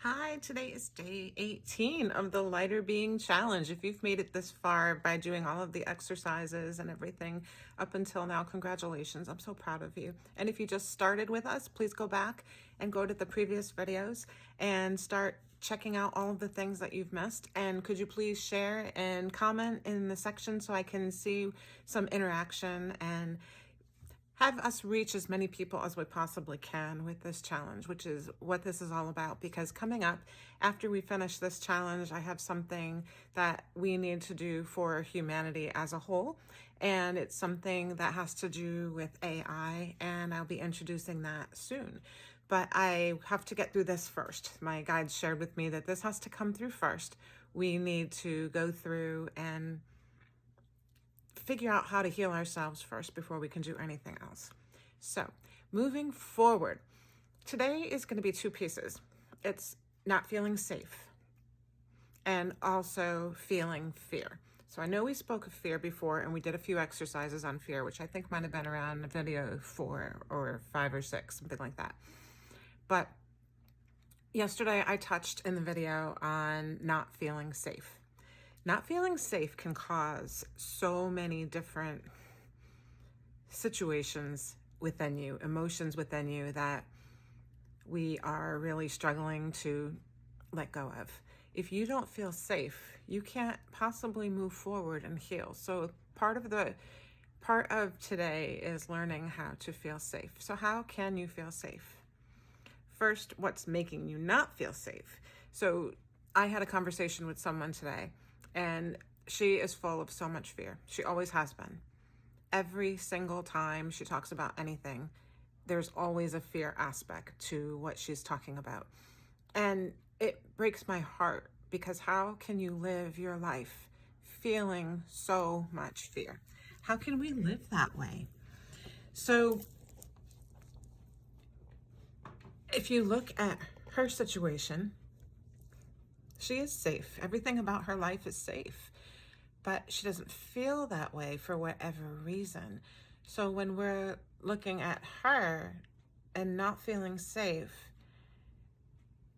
Hi, today is day 18 of the Lighter Being Challenge. If you've made it this far by doing all of the exercises and everything up until now, congratulations. I'm so proud of you. And if you just started with us, please go back and go to the previous videos and start checking out all of the things that you've missed. And could you please share and comment in the section so I can see some interaction and have us reach as many people as we possibly can with this challenge, which is what this is all about. Because coming up, after we finish this challenge, I have something that we need to do for humanity as a whole. And it's something that has to do with AI, and I'll be introducing that soon. But I have to get through this first. My guides shared with me that this has to come through first. We need to go through and figure out how to heal ourselves first before we can do anything else. So moving forward, today is going to be two pieces. It's not feeling safe and also feeling fear. So I know we spoke of fear before, and we did a few exercises on fear, which I think might have been around video 4 or 5 or 6, something like that. But yesterday I touched in the video on not feeling safe. Not feeling safe can cause so many different situations within you, emotions within you that we are really struggling to let go of. If you don't feel safe, you can't possibly move forward and heal. So part of today is learning how to feel safe. So how can you feel safe? First, what's making you not feel safe? So I had a conversation with someone today, and she is full of so much fear. She always has been. Every single time she talks about anything, there's always a fear aspect to what she's talking about. And it breaks my heart, because how can you live your life feeling so much fear? How can we live that way? So if you look at her situation, she is safe. Everything about her life is safe, but she doesn't feel that way for whatever reason. So when we're looking at her and not feeling safe,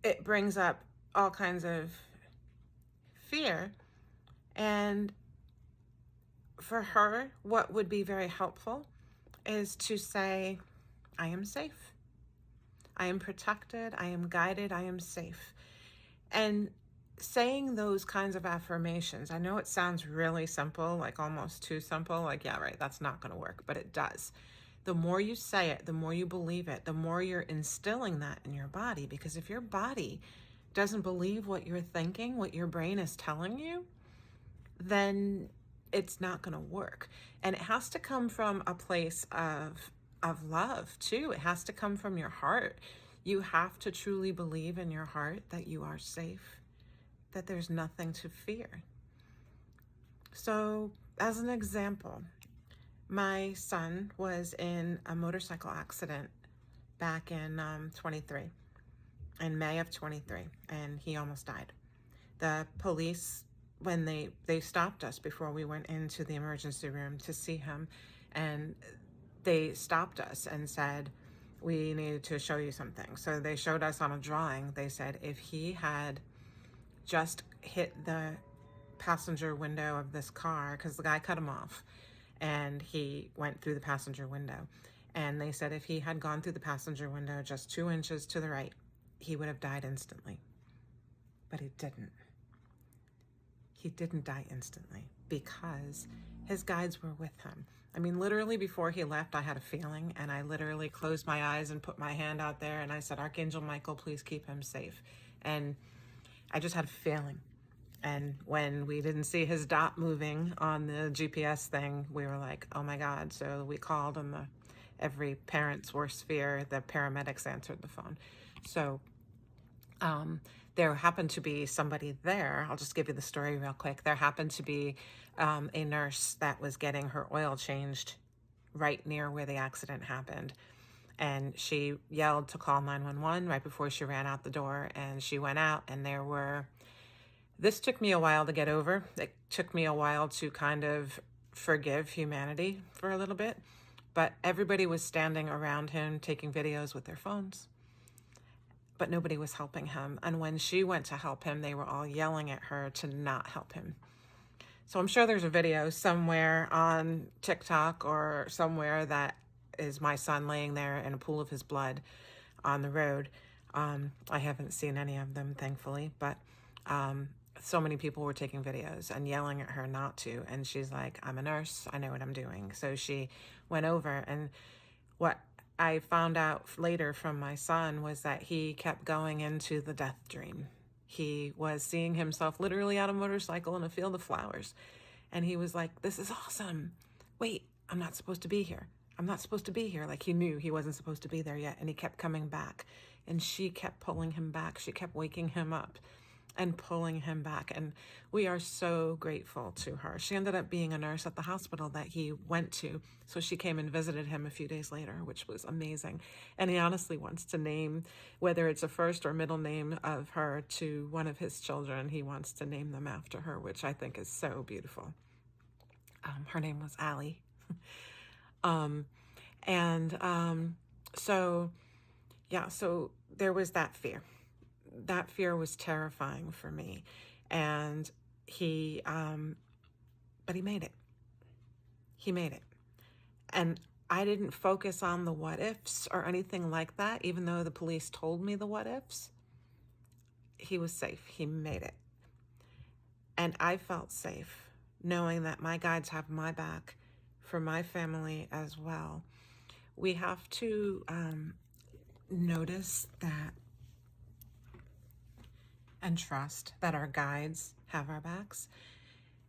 it brings up all kinds of fear. And for her, what would be very helpful is to say, I am safe. I am protected. I am guided. I am safe. And saying those kinds of affirmations, I know it sounds really simple, like almost too simple, like, yeah, right, that's not going to work, but it does. The more you say it, the more you believe it, the more you're instilling that in your body. Because if your body doesn't believe what you're thinking, what your brain is telling you, then it's not going to work. And it has to come from a place of love too. It has to come from your heart. You have to truly believe in your heart that you are safe, that there's nothing to fear. So as an example, my son was in a motorcycle accident back in 23, in May of 23, and he almost died. The police, when they stopped us before we went into the emergency room to see him, and they stopped us and said, we needed to show you something. So they showed us on a drawing. They said if he had just hit the passenger window of this car, because the guy cut him off and he went through the passenger window, and they said if he had gone through the passenger window just 2 inches to the right, he would have died instantly. But he didn't. He didn't die instantly because his guides were with him. I mean, literally before he left, I had a feeling, and I literally closed my eyes and put my hand out there and I said, Archangel Michael, please keep him safe. And I just had a feeling. And when we didn't see his dot moving on the GPS thing, we were like, oh my God. So we called, and every parent's worst fear, the paramedics answered the phone. So there happened to be somebody there. I'll just give you the story real quick. There happened to be a nurse that was getting her oil changed right near where the accident happened. And she yelled to call 911 right before she ran out the door. And she went out, and this took me a while to get over. It took me a while to kind of forgive humanity for a little bit. But everybody was standing around him taking videos with their phones. but nobody was helping him. And when she went to help him, they were all yelling at her to not help him. So I'm sure there's a video somewhere on TikTok or somewhere that is my son laying there in a pool of his blood on the road. I haven't seen any of them, thankfully, but so many people were taking videos and yelling at her not to. And she's like, I'm a nurse, I know what I'm doing. So she went over, and what I found out later from my son was that he kept going into the death dream. He was seeing himself literally on a motorcycle in a field of flowers. And he was like, this is awesome. Wait, I'm not supposed to be here. I'm not supposed to be here. Like, he knew he wasn't supposed to be there yet. And he kept coming back. And she kept pulling him back. She kept waking him up and pulling him back. And we are so grateful to her. She ended up being a nurse at the hospital that he went to. So she came and visited him a few days later, which was amazing. And he honestly wants to name, whether it's a first or middle name of her to one of his children, he wants to name them after her, which I think is so beautiful. Her name was Allie. So there was that fear. That fear was terrifying for me. And but he made it. He made it. And I didn't focus on the what ifs or anything like that, even though the police told me the what ifs. He was safe. He made it. And I felt safe knowing that my guides have my back for my family as well. We have to notice that and trust that our guides have our backs,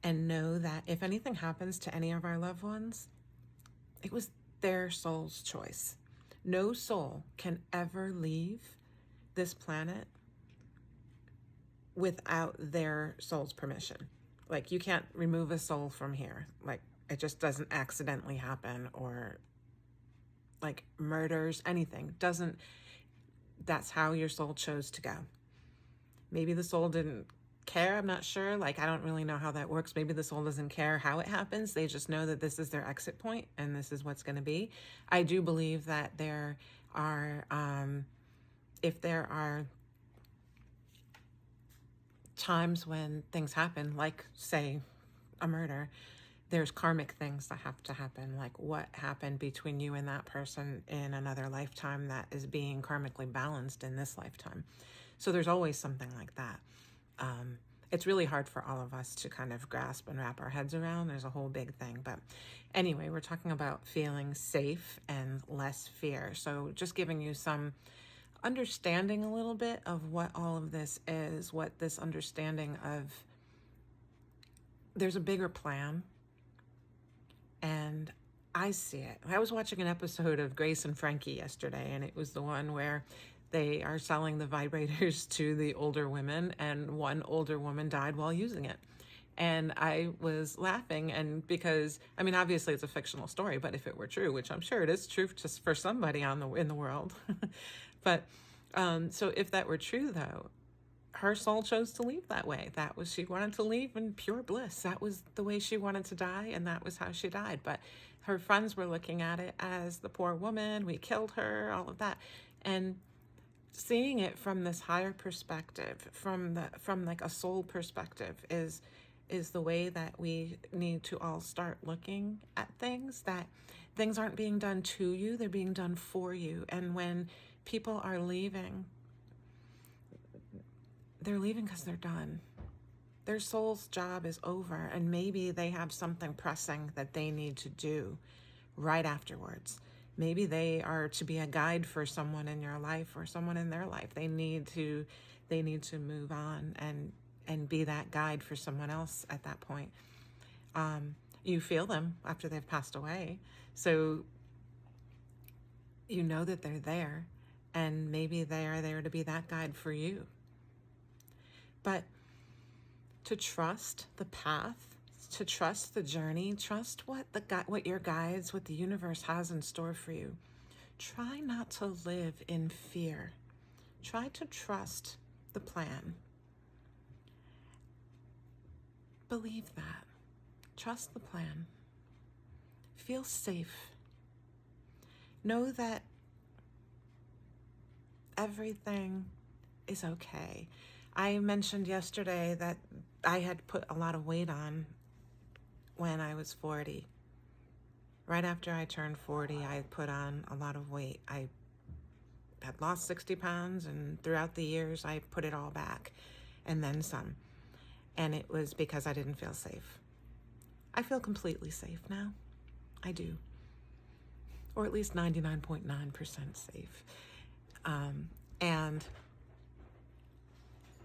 and know that if anything happens to any of our loved ones, it was their soul's choice. No soul can ever leave this planet without their soul's permission. Like, you can't remove a soul from here. Like, it just doesn't accidentally happen, or like murders, anything. That's how your soul chose to go. Maybe the soul didn't care. I'm not sure. Like, I don't really know how that works. Maybe the soul doesn't care how it happens. They just know that this is their exit point and this is what's going to be. I do believe that there are, if there are times when things happen, like, say, a murder, there's karmic things that have to happen, like what happened between you and that person in another lifetime that is being karmically balanced in this lifetime. So there's always something like that. It's really hard for all of us to kind of grasp and wrap our heads around. There's a whole big thing. But anyway, we're talking about feeling safe and less fear. So just giving you some understanding a little bit of what all of this is, what this understanding of there's a bigger plan. And I see it. I was watching an episode of Grace and Frankie yesterday, and it was the one where they are selling the vibrators to the older women, and one older woman died while using it. And I was laughing, and because, I mean, obviously it's a fictional story, but if it were true, which I'm sure it is true just for somebody in the world. But so if that were true, though, her soul chose to leave that way. She wanted to leave in pure bliss. That was the way she wanted to die, and that was how she died. But her friends were looking at it as the poor woman, we killed her, all of that. And seeing it from this higher perspective, from like a soul perspective, is the way that we need to all start looking at things, that things aren't being done to you, they're being done for you. And when people are leaving, they're leaving because they're done. Their soul's job is over, and maybe they have something pressing that they need to do right afterwards. Maybe they are to be a guide for someone in your life or someone in their life. They need to move on and be that guide for someone else at that point. You feel them after they've passed away, so you know that they're there, and maybe they are there to be that guide for you. But to trust the path, to trust the journey, trust what your guides, what the universe has in store for you. Try not to live in fear. Try to trust the plan. Believe that. Trust the plan. Feel safe. Know that everything is okay. I mentioned yesterday that I had put a lot of weight on when I was 40. Right after I turned 40, I put on a lot of weight. I had lost 60 pounds, and throughout the years, I put it all back and then some. And it was because I didn't feel safe. I feel completely safe now. I do. Or at least 99.9% safe. And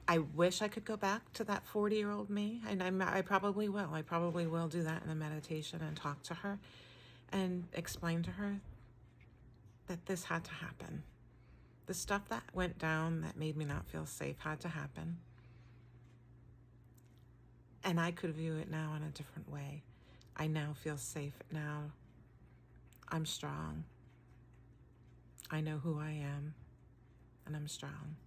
I wish I could go back to that 40-year-old me, and I probably will. I probably will do that in a meditation and talk to her and explain to her that this had to happen. The stuff that went down that made me not feel safe had to happen. And I could view it now in a different way. I now feel safe. Now I'm strong. I know who I am, and I'm strong.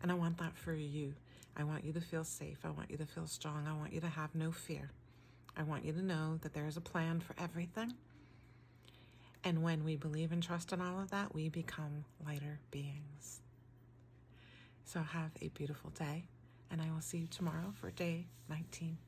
And I want that for you. I want you to feel safe. I want you to feel strong. I want you to have no fear. I want you to know that there is a plan for everything. And when we believe and trust in all of that, we become lighter beings. So have a beautiful day, and I will see you tomorrow for day 19.